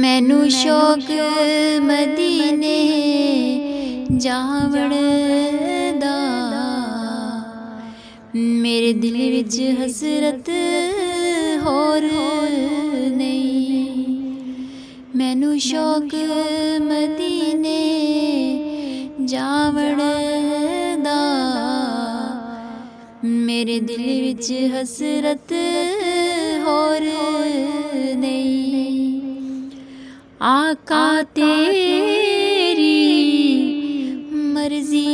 मैनू शौक मदीने जावण दा, मेरे दिल विच हसरत होर नहीं। मैनू शौक मदीने जावण दा, मेरे दिल विच हसरत होर नहीं। आका तेरी मर्जी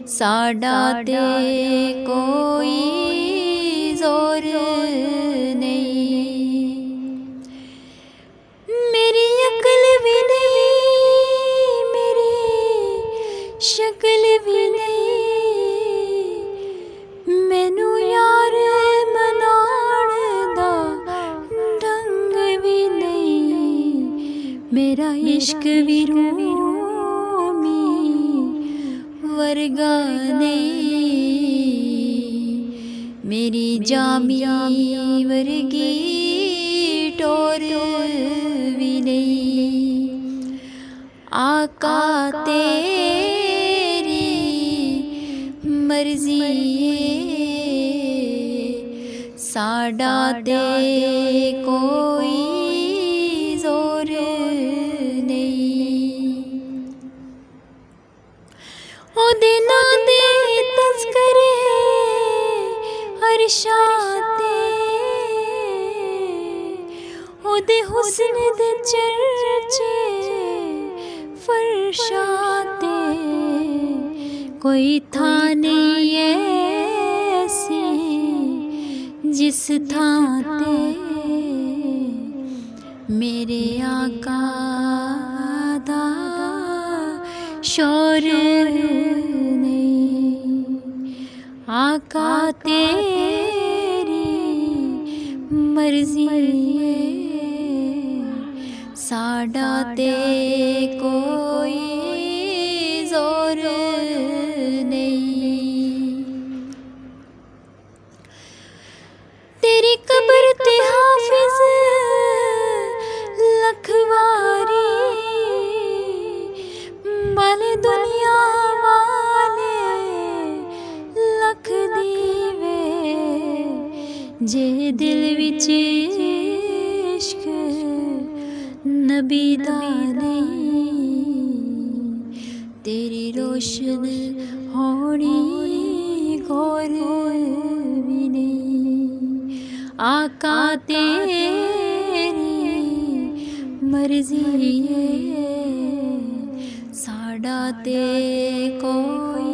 साडा ते कोई जोर नहीं। मेरी अकल भी नहीं, मेरी शक्ल भी नहीं, मैनू यार मनाण दा ढंग भी नहीं। मेरा इश्क भी रूमी वर्गा नहीं, मेरी जामी वर्गी टोर भी नहीं। आका तेरी मर्जी साडा ते कोई जोर नहीं। ओदे नां दे तज़किरे अरशां ते, ओदे हुस्न दे चर्चे फरशां ते, कोई थां नहीं ऐसी जिस थां ते मेरे आका दा शोर नहीं। आका तेरी मर्जी साडा ते कोई जोर नहीं। तेरी कब्र ते हाफिज लखवारी, बाले दुनिया वाले लख दीवे, जे दिल विच इश्क नबी दा नहीं। तेरी रोशन होनी गौर भी नहीं। आका तेरी मर्जी साडा ते कोई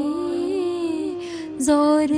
जोर